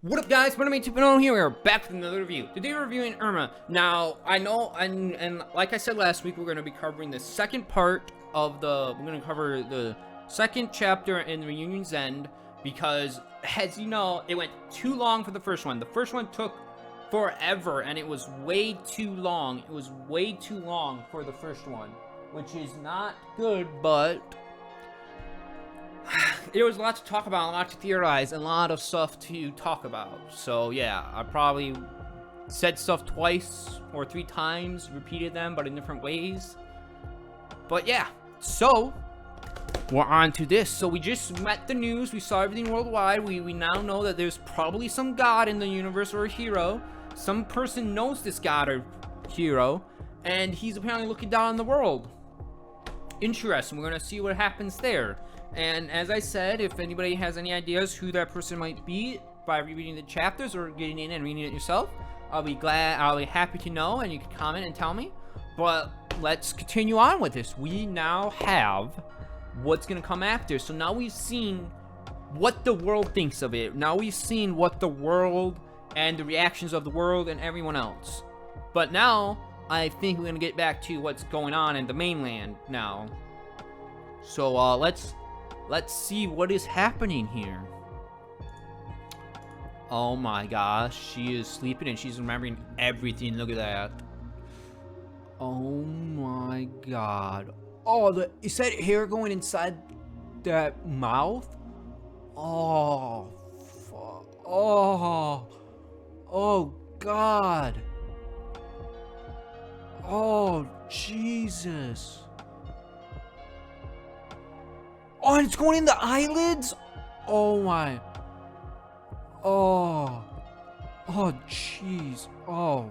What up, guys? Moneymaker here. We're back with another review. Today we're reviewing Erma. Now, I know, and like I said last week, we're going to be covering the second part of we're going to cover the second chapter in Reunion's End, because, as you know, it went too long for the first one. The first one took forever, and it was way too long. It was way too long for the first one, which is not good, but there was a lot to talk about, a lot to theorize, and a lot of stuff to talk about. So yeah, I probably said stuff twice or three times, repeated them, but in different ways. But yeah, so we're on to this. So we just met the news, we saw everything worldwide. We now know that there's probably some god in the universe or a hero. Some person knows this god or hero, and he's apparently looking down on the world. Interesting. We're gonna see what happens there. And as I said, if anybody has any ideas who that person might be by rereading the chapters or getting in and reading it yourself, I'll be happy to know, and you can comment and tell me. But let's continue on with this. We now have what's gonna come after. So now we've seen what the world thinks of it. Now we've seen what the world and the reactions of the world and everyone else. But now I think we're gonna get back to what's going on in the mainland now. So let's see what is happening here. Oh my gosh, she is sleeping and she's remembering everything. Look at that. Oh my god. Oh, is that hair going inside that mouth? Oh, oh god. Oh, Jesus. Oh, and it's going in the eyelids? Oh my. Oh. Oh, jeez. Oh.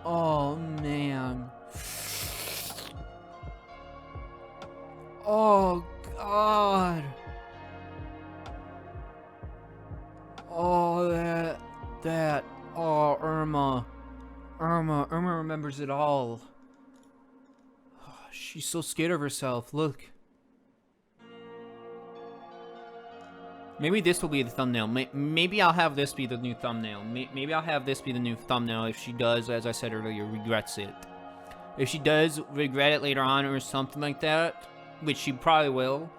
Oh, man. Oh, God. Oh, that. Oh, Erma. Erma remembers it all. She's so scared of herself. Look. Maybe this will be the thumbnail. Maybe I'll have this be the new thumbnail. Maybe I'll have this be the new thumbnail if she does, as I said earlier, regrets it. If she does regret it later on or something like that, which she probably will,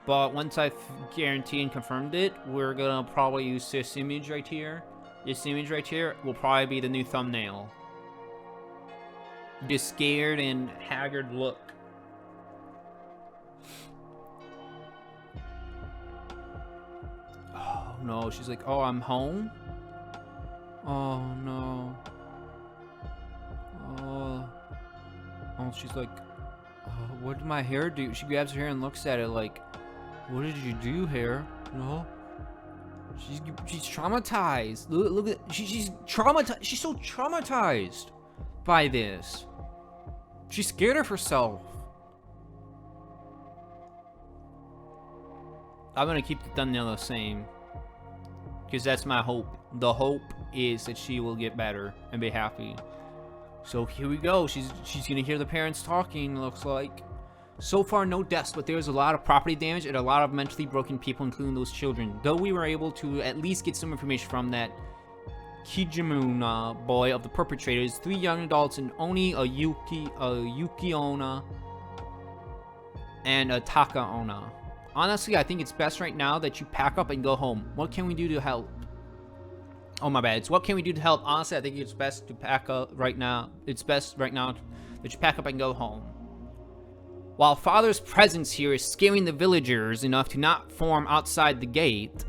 but once I've guaranteed and confirmed it, we're gonna probably use this image right here. This image right here will probably be the new thumbnail. This scared and haggard look. Oh no, she's like, oh, I'm home? Oh no. Oh, she's like, what did my hair do? She grabs her hair and looks at it like, what did you do, hair? No. She's traumatized. Look at, she's traumatized. She's so traumatized by this. She's scared of herself. I'm gonna keep the thumbnail the same, because that's my hope. The hope is that she will get better and be happy. So here we go. She's gonna hear the parents talking, looks like. So far, no deaths, but there's a lot of property damage and a lot of mentally broken people, including those children. Though we were able to at least get some information from that Kijimun boy of the perpetrators, 3 young adults, and Oni, a Yuki-onna, and a Taka-onna. Honestly, I think it's best right now that you pack up and go home. What can we do to help? Oh, my bad. It's what can we do to help? Honestly, I think it's best to pack up right now. It's best right now that you pack up and go home. While Father's presence here is scaring the villagers enough to not form outside the gate,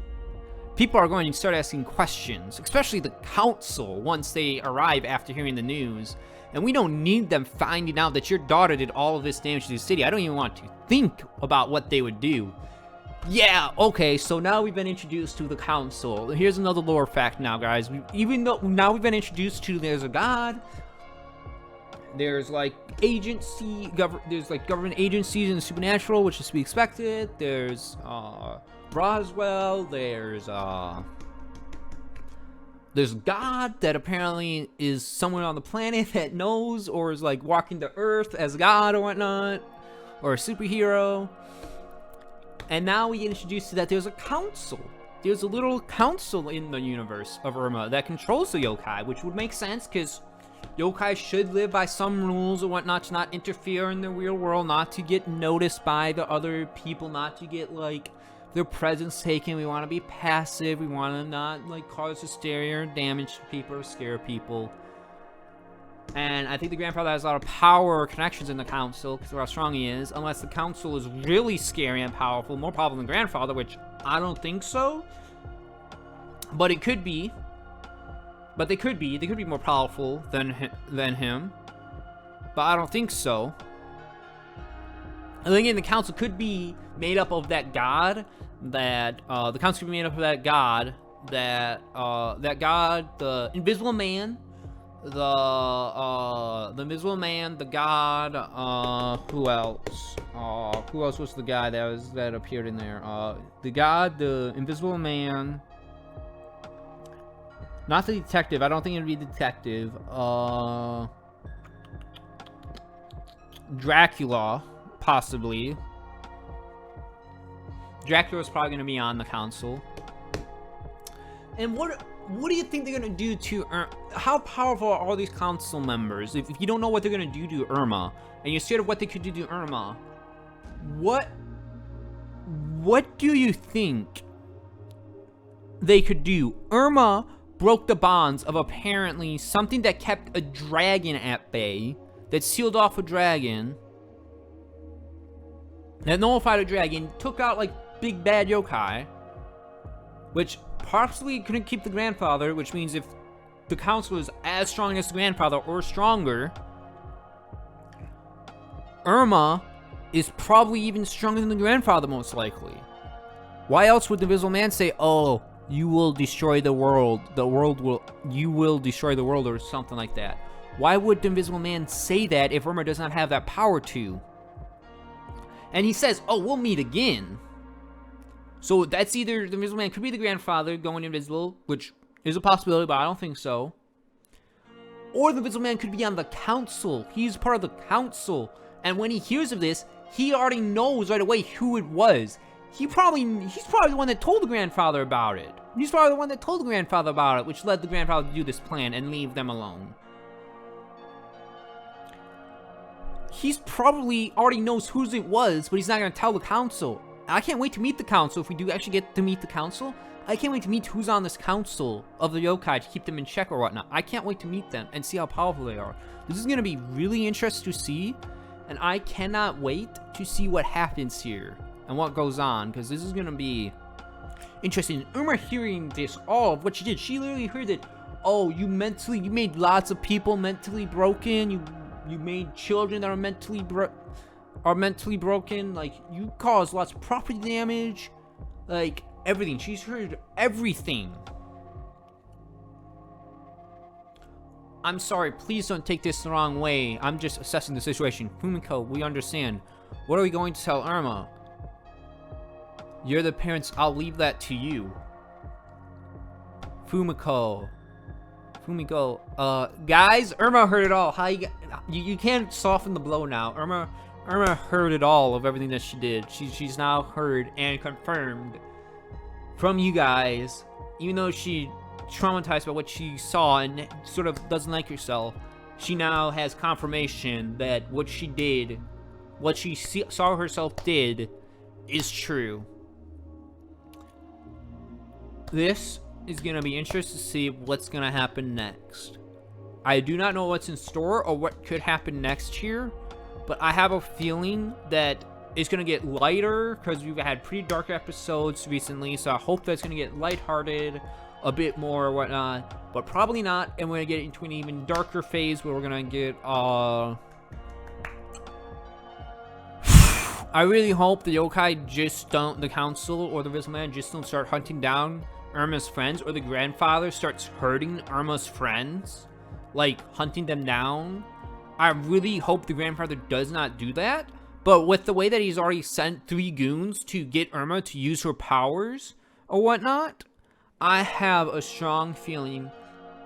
people are going to start asking questions, especially the council once they arrive after hearing the news. And we don't need them finding out that your daughter did all of this damage to the city. I don't even want to think about what they would do. Yeah, okay, so now we've been introduced to the council. Here's another lore fact now, guys. Even though now we've been introduced to there's a god, there's like there's like government agencies in the supernatural, which is to be expected. There's Roswell, there's God that apparently is somewhere on the planet that knows or is like walking the earth as God or whatnot, or a superhero. And now we get introduced to that there's a council. there's a little council in the universe of Erma that controls the yokai, which would make sense because yokai should live by some rules or whatnot to not interfere in the real world, not to get noticed by the other people, not to get, like, their presence taken. We want to be passive. We want to not, like, cause hysteria or damage to people or scare people. And I think the grandfather has a lot of power or connections in the council because of how strong he is. Unless the council is really scary and powerful, more powerful than grandfather, which I don't think so. But it could be. But they could be. They could be more powerful than him. But I don't think so. And then again, the council could be made up of that god. The council could be made up of that god. That god, the invisible man. The invisible man, the god. Who else? Who else was the guy that appeared in there? The god, the invisible man. Not the detective. I don't think it'd be the detective. Dracula, possibly. Dracula's probably gonna be on the council. And what do you think they're gonna do to how powerful are all these council members? If you don't know what they're gonna do to Erma, and you're scared of what they could do to Erma, what do you think they could do? Erma broke the bonds of apparently something that kept a dragon at bay, that sealed off a dragon, that nullified a dragon, took out, like, big bad yokai, which possibly couldn't keep the grandfather, which means if the council is as strong as the grandfather or stronger, Erma is probably even stronger than the grandfather, most likely. Why else would the Invisible Man say, oh, you will destroy the world, you will destroy the world, or something like that? Why would the Invisible Man say that if Erma does not have that power to? And he says, oh, we'll meet again. So that's either the Invisible Man could be the grandfather going invisible, which is a possibility, but I don't think so. Or the Invisible Man could be on the council. He's part of the council. And when he hears of this, he already knows right away who it was. He's probably the one that told the grandfather about it. He's probably the one that told the grandfather about it, which led the grandfather to do this plan and leave them alone. He's probably already knows whose it was, but he's not going to tell the council. I can't wait to meet the council. If we do actually get to meet the council, I can't wait to meet who's on this council of the yokai to keep them in check or whatnot. I can't wait to meet them and see how powerful they are. This is going to be really interesting to see, and I cannot wait to see what happens here and what goes on, because this is going to be interesting. Erma hearing this, all of what she did, she literally heard that, oh, you made lots of people mentally broken, you made children that are mentally broken, like, you caused lots of property damage, like, everything. She's heard everything. I'm sorry, please don't take this the wrong way. I'm just assessing the situation. Fumiko, we understand. What are we going to tell Erma? You're the parents, I'll leave that to you. Fumiko, guys, Erma heard it all. How you can't soften the blow now. Erma heard it all of everything that she did. She's now heard and confirmed from you guys, even though she traumatized by what she saw and sort of doesn't like herself, she now has confirmation that what she did, what she saw herself did, is true. This is going to be interesting to see what's going to happen next. I do not know what's in store or what could happen next here, but I have a feeling that it's going to get lighter because we've had pretty dark episodes recently, so I hope that's going to get lighthearted a bit more or whatnot, but probably not, and we're going to get into an even darker phase where we're going to get, I really hope the yokai just don't, the council or the Invisible Man just don't start hunting down Erma's friends, or the grandfather starts hurting Erma's friends, like hunting them down. I really hope the grandfather does not do that, but with the way that he's already sent 3 goons to get Erma to use her powers or whatnot, I have a strong feeling,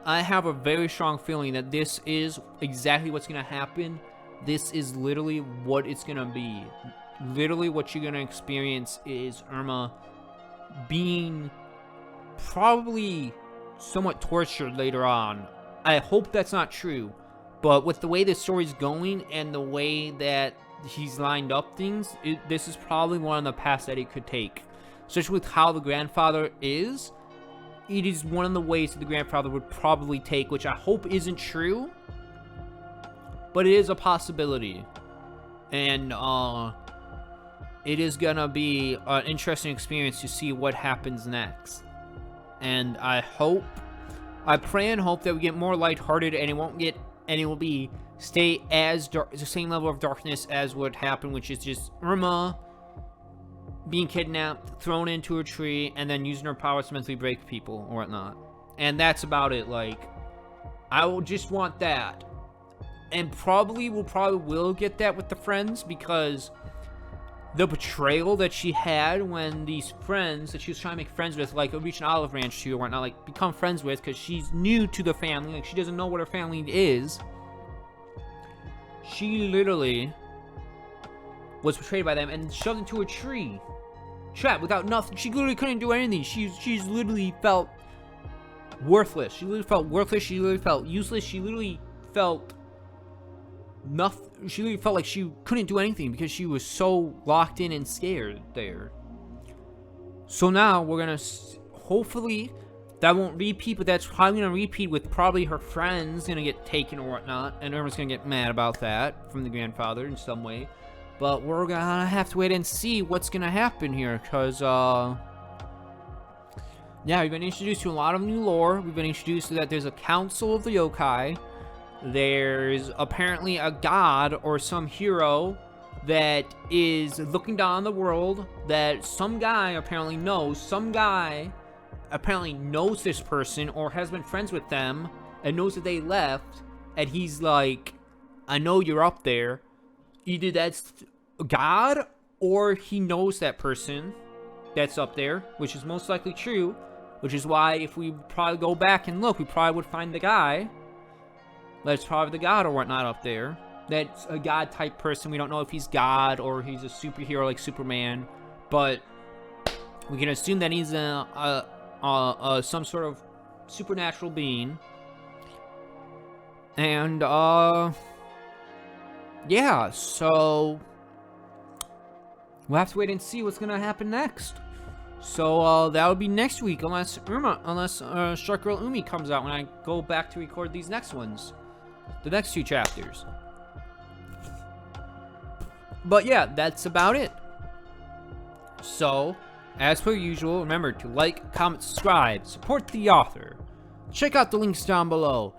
I have a very strong feeling that this is exactly what's going to happen. This is literally what it's going to be. Literally what you're going to experience is Erma being probably somewhat tortured later on. I hope that's not true, but with the way this story's going and the way that he's lined up things, this is probably one of the paths that it could take. Especially with how the grandfather is, it is one of the ways that the grandfather would probably take, which I hope isn't true, but it is a possibility. And it is gonna be an interesting experience to see what happens next. And I pray and hope that we get more lighthearted, and it will stay as dark, the same level of darkness as what happened, which is just Erma being kidnapped, thrown into a tree, and then using her powers to mentally break people or whatnot. And that's about it. Like, I will just want that. And probably will get that with the friends, because the betrayal that she had when these friends that she was trying to make friends with, like reach an olive branch to or whatnot, like become friends with, because she's new to the family, like she doesn't know what her family is. She literally was betrayed by them and shoved into a tree, trapped without nothing. She literally couldn't do anything. She's literally felt worthless. She literally felt worthless. She literally felt useless. She literally felt nothing. She literally felt like she couldn't do anything because she was so locked in and scared there. So now we're gonna hopefully that won't repeat, but that's probably gonna repeat with probably her friends gonna get taken or whatnot, and Erma's gonna get mad about that from the grandfather in some way. But we're gonna have to wait and see what's gonna happen here, because yeah, we've been introduced to a lot of new lore. We've been introduced to that there's a council of the yokai. There's apparently a god or some hero that is looking down on the world that some guy apparently knows. Some guy apparently knows this person or has been friends with them and knows that they left. And he's like, I know you're up there. Either that's God or he knows that person that's up there, which is most likely true. Which is why if we probably go back and look, we probably would find the guy. That's probably the god or whatnot up there. That's a god type person. We don't know if he's God or he's a superhero like Superman, but we can assume that he's some sort of supernatural being. And yeah, so we'll have to wait and see what's gonna happen next. So that would be next week, unless Shark Girl Umi comes out when I go back to record these next ones. The next two chapters. But yeah, that's about it. So, as per usual, remember to like, comment, subscribe, support the author. Check out the links down below.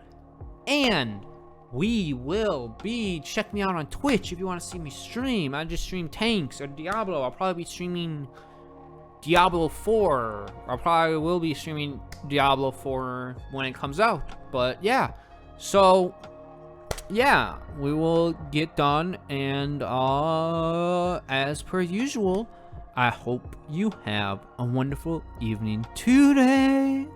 And we will be, check me out on Twitch if you want to see me stream. I just stream Tanks or Diablo. I'll probably be streaming Diablo 4. I probably will be streaming Diablo 4 when it comes out. But yeah, so yeah, we will get done, and as per usual, I hope you have a wonderful evening today.